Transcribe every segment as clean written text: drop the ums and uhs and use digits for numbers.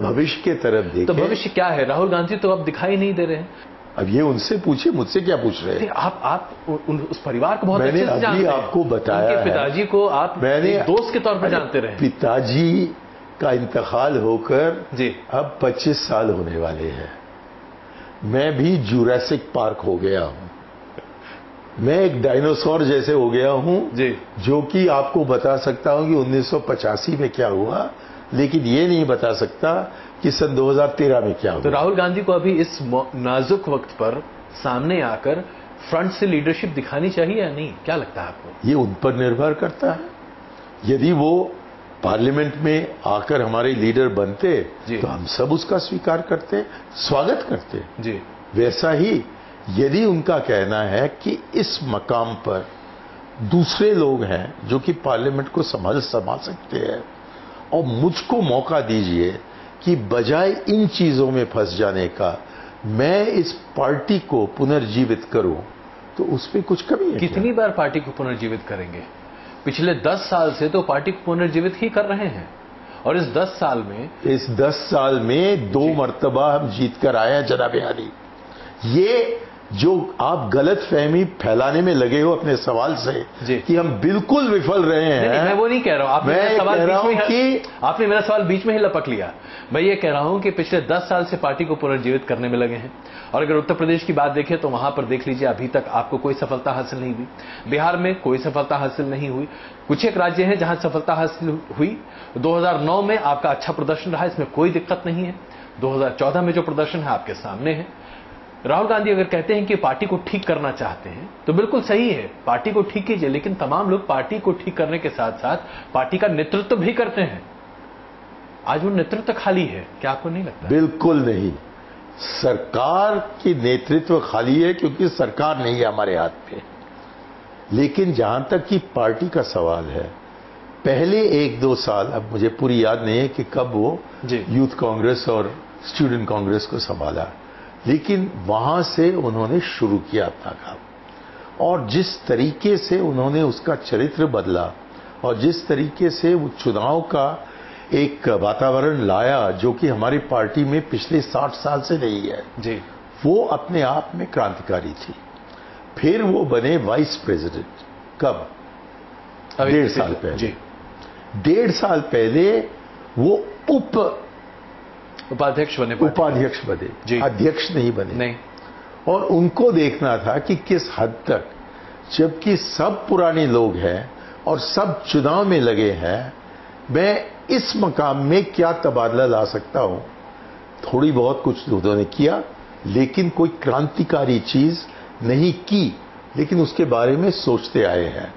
भविष्य के तरफ देखें। तो भविष्य क्या है? राहुल गांधी तो अब दिखाई नहीं दे रहे हैं। अब ये उनसे पूछिए, मुझसे क्या पूछ रहे हैं? आप उस परिवार को बहुत अच्छे से जानते हैं। मैंने अभी आपको बताया है, उनके पिताजी को आप दोस्त के तौर पर जानते रहे। पिताजी का इंतकाल होकर जी अब 25 साल होने वाले हैं। मैं भी जुरासिक पार्क हो गया हूं। मैं एक डायनासोर जैसे हो गया हूं जी, जो कि आपको बता सकता हूं कि 1985 में क्या हुआ, लेकिन ये नहीं बता सकता कि सन 2013 में क्या हुआ। तो राहुल गांधी को अभी इस नाजुक वक्त पर सामने आकर फ्रंट से लीडरशिप दिखानी चाहिए या नहीं? क्या लगता है आपको? ये उन पर निर्भर करता है। यदि वो पार्लियामेंट में आकर हमारे लीडर बनते तो हम सब उसका स्वीकार करते, स्वागत करते जी। वैसा ही यदि उनका कहना है कि इस मकाम पर दूसरे लोग हैं जो कि पार्लियामेंट को संभाल सकते हैं और मुझको मौका दीजिए कि बजाय इन चीजों में फंस जाने का मैं इस पार्टी को पुनर्जीवित करूं, तो उसमें कुछ कमी है। कितनी बार पार्टी को पुनर्जीवित करेंगे? पिछले 10 साल से तो पार्टी को पुनर्जीवित ही कर रहे हैं और इस 10 साल में 2 मर्तबा हम जीत कर आए हैं जनाब आली। ये जो आप गलत फहमी फैलाने में लगे हो अपने सवाल से कि हम बिल्कुल विफल रहे हैं, नहीं, मैं वो नहीं कह रहा हूं। आपने मेरा सवाल बीच में ही लपक लिया। मैं ये कह रहा हूं कि पिछले 10 साल से पार्टी को पुनर्जीवित करने में लगे हैं और अगर उत्तर प्रदेश की बात देखें तो वहां पर देख लीजिए अभी तक आपको कोई सफलता हासिल नहीं हुई। बिहार में कोई सफलता हासिल नहीं हुई। कुछ एक राज्य हैं जहां सफलता हासिल हुई। 2009 में आपका अच्छा प्रदर्शन रहा, इसमें कोई दिक्कत नहीं है। 2014 में जो प्रदर्शन है आपके सामने है। राहुल गांधी अगर कहते हैं कि पार्टी को ठीक करना चाहते हैं तो बिल्कुल सही है, पार्टी को ठीक कीजिए, लेकिन तमाम लोग पार्टी को ठीक करने के साथ साथ पार्टी का नेतृत्व भी करते हैं। आज वो नेतृत्व खाली है, क्या आपको नहीं लगता? बिल्कुल नहीं। सरकार की नेतृत्व खाली है क्योंकि सरकार नहीं है हमारे हाथ पे। लेकिन जहां तक कि पार्टी का सवाल है, पहले 1-2 साल, अब मुझे पूरी याद नहीं है कि कब वो यूथ कांग्रेस और स्टूडेंट कांग्रेस को संभाला, लेकिन वहां से उन्होंने शुरू किया अपना काम और जिस तरीके से उन्होंने उसका चरित्र बदला और जिस तरीके से वो चुनाव का एक वातावरण लाया जो कि हमारी पार्टी में पिछले 60 साल से नहीं है जी, वो अपने आप में क्रांतिकारी थी। फिर वो बने वाइस प्रेसिडेंट कब? 1.5 साल पहले। 1.5 साल पहले वो उपाध्यक्ष बने, अध्यक्ष नहीं बने। और उनको देखना था कि किस हद तक, जबकि सब पुराने लोग हैं और सब चुनाव में लगे हैं, मैं इस मकाम में क्या तबादला ला सकता हूं। थोड़ी बहुत कुछ उन्होंने किया लेकिन कोई क्रांतिकारी चीज नहीं की, लेकिन उसके बारे में सोचते आए हैं।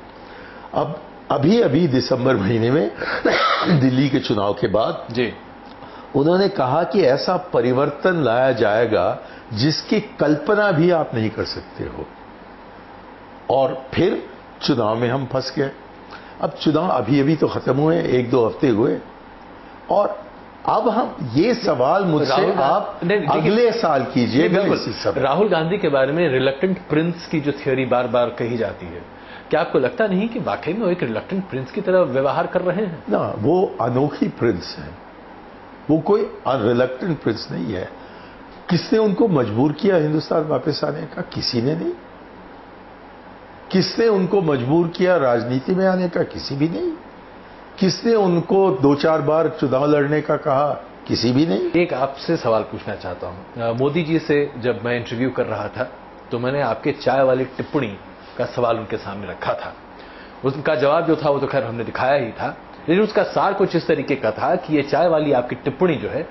अब अभी दिसंबर महीने में दिल्ली के चुनाव के बाद उन्होंने कहा कि ऐसा परिवर्तन लाया जाएगा जिसकी कल्पना भी आप नहीं कर सकते हो, और फिर चुनाव में हम फंस गए। अब चुनाव अभी तो खत्म हुए, 1-2 हफ्ते हुए, और अब हम ये सवाल मुझसे आप अगले साल कीजिए। राहुल गांधी के बारे में रिलक्टेंट प्रिंस की जो थियोरी बार बार कही जाती है, क्या आपको लगता नहीं कि वाकई में वो एक रिलक्टेंट प्रिंस की तरह व्यवहार कर रहे हैं? ना, वो अनोखी प्रिंस है, वो कोई रिलक्टेंट प्रिंस नहीं है। किसने उनको मजबूर किया हिंदुस्तान वापस आने का? किसी ने नहीं। किसने उनको मजबूर किया राजनीति में आने का? किसी भी नहीं। किसने उनको 2-4 बार चुनाव लड़ने का कहा? किसी भी नहीं। एक आपसे सवाल पूछना चाहता हूं। मोदी जी से जब मैं इंटरव्यू कर रहा था तो मैंने आपके चाय वाली टिप्पणी का सवाल उनके सामने रखा था। उनका जवाब जो था वो तो खैर हमने दिखाया ही था, लेकिन उसका सार कुछ इस तरीके का था कि ये चाय वाली आपकी टिप्पणी जो है,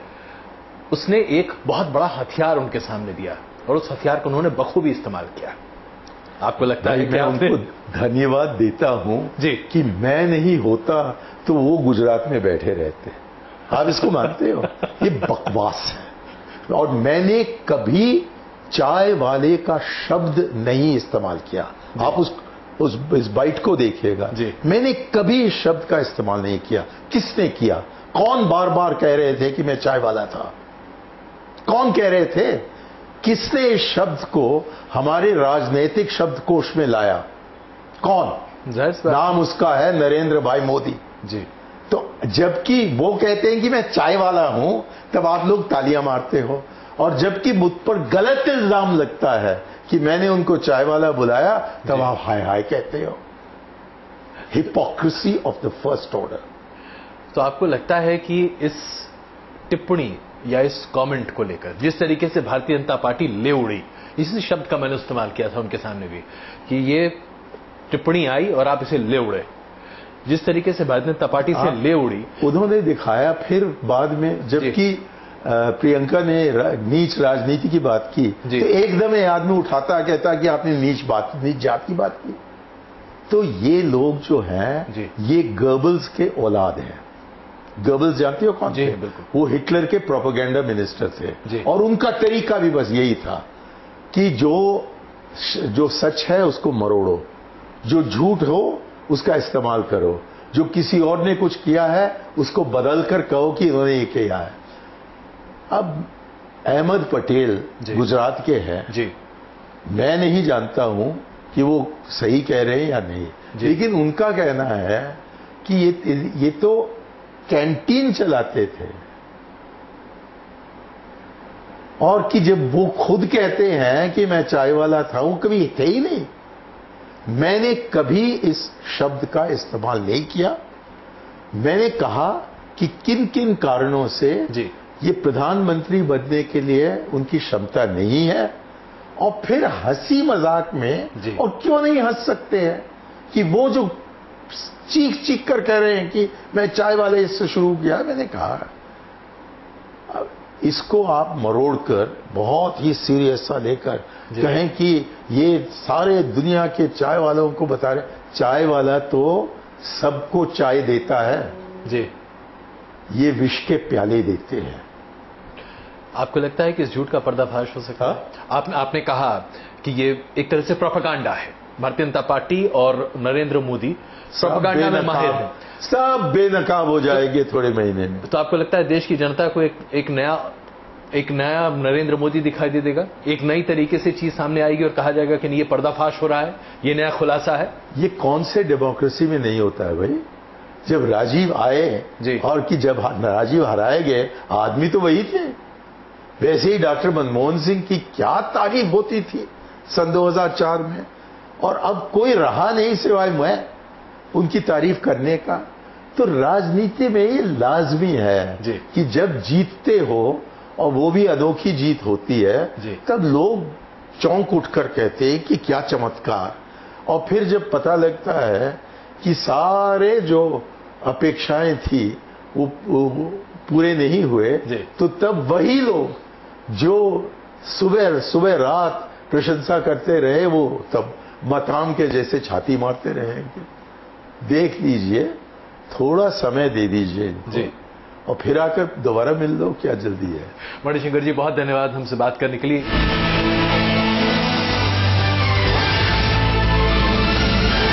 उसने एक बहुत बड़ा हथियार उनके सामने दिया और उस हथियार को उन्होंने बखूबी इस्तेमाल किया। आपको लगता है? मैं उनको धन्यवाद देता हूं कि मैं नहीं होता तो वो गुजरात में बैठे रहते। आप इसको मानते हो? ये बकवास है। और मैंने कभी चाय वाले का शब्द नहीं इस्तेमाल किया। आप इस बाइट को देखिएगा, मैंने कभी इस शब्द का इस्तेमाल नहीं किया। किसने किया? कौन बार बार कह रहे थे कि मैं चाय वाला था? कौन कह रहे थे? किसने इस शब्द को हमारे राजनीतिक शब्दकोश में लाया? कौन? नाम उसका है नरेंद्र भाई मोदी जी। तो जबकि वो कहते हैं कि मैं चाय वाला हूं, तब आप लोग तालियां मारते हो, और जबकि मुझ पर गलत इल्जाम लगता है कि मैंने उनको चाय वाला बुलाया, तब आप हाय हाय कहते हो। Hypocrisy of the first order. तो आपको लगता है कि इस टिप्पणी या इस कमेंट को लेकर जिस तरीके से भारतीय जनता पार्टी ले उड़ी, इसी शब्द का मैंने इस्तेमाल किया था उनके सामने भी, कि ये टिप्पणी आई और आप इसे ले उड़े, जिस तरीके से भारतीय जनता पार्टी से ले उड़ी, उन्होंने दिखाया फिर बाद में, जबकि प्रियंका ने नीच राजनीति की बात की, तो एकदम ये आदमी उठाता कहता कि आपने नीच जात की बात की। तो ये लोग जो हैं, ये गर्बल्स के औलाद हैं। गर्बल्स जानते हो कौन थे? वो हिटलर के प्रोपेगेंडा मिनिस्टर थे, और उनका तरीका भी बस यही था कि जो सच है उसको मरोड़ो, जो झूठ हो उसका इस्तेमाल करो, जो किसी और ने कुछ किया है उसको बदल कर कहो कि इन्होंने ये किया है। अब अहमद पटेल गुजरात के हैं, मैं नहीं जानता हूं कि वो सही कह रहे हैं या नहीं, लेकिन उनका कहना है कि ये तो कैंटीन चलाते थे, और कि जब वो खुद कहते हैं कि मैं चाय वाला था, वो कभी थे ही नहीं। मैंने कभी इस शब्द का इस्तेमाल नहीं किया। मैंने कहा कि किन किन कारणों से ये प्रधानमंत्री बनने के लिए उनकी क्षमता नहीं है, और फिर हंसी मजाक में, और क्यों नहीं हंस सकते हैं कि वो जो चीख चीख कर कह रहे हैं कि मैं चाय वाले इससे शुरू किया। मैंने कहा इसको आप मरोड़कर बहुत ही सीरियस सा लेकर कहें कि ये सारे दुनिया के चाय वालों को बता रहे, चाय वाला तो सबको चाय देता है जी, ये विष के प्याले देते हैं। आपको लगता है कि इस झूठ का पर्दाफाश हो सकता है? आपने कहा कि ये एक तरह से प्रोपेगेंडा है, भारतीय जनता पार्टी और नरेंद्र मोदी प्रोपेगेंडा में माहिर है, सब बेनकाब हो जाएंगे थोड़े महीने में। तो आपको लगता है देश की जनता को एक नया नरेंद्र मोदी दिखाई दे देगा, एक नई तरीके से चीज सामने आएगी और कहा जाएगा कि नहीं ये पर्दाफाश हो रहा है, ये नया खुलासा है? ये कौन से डेमोक्रेसी में नहीं होता है भाई? जब राजीव आए और कि जब राजीव हराए गए, आदमी तो वही थे। वैसे ही डॉक्टर मनमोहन सिंह की क्या तारीफ होती थी सन 2004 में, और अब कोई रहा नहीं सिवाय मैं उनकी तारीफ करने का। तो राजनीति में ये लाजमी है कि जब जीतते हो, और वो भी अनोखी जीत होती है, तब लोग चौंक उठकर कहते हैं कि क्या चमत्कार। और फिर जब पता लगता है कि सारे जो अपेक्षाएं थी वो पूरे नहीं हुए, तो तब वही लोग जो सुबह रात प्रशंसा करते रहे, वो तब मकाम के जैसे छाती मारते रहेंगे। देख लीजिए, थोड़ा समय दे दीजिए जी, और फिर आकर दोबारा मिल लो, क्या जल्दी है। मणिशंकर जी, बहुत धन्यवाद हमसे बात करने के लिए।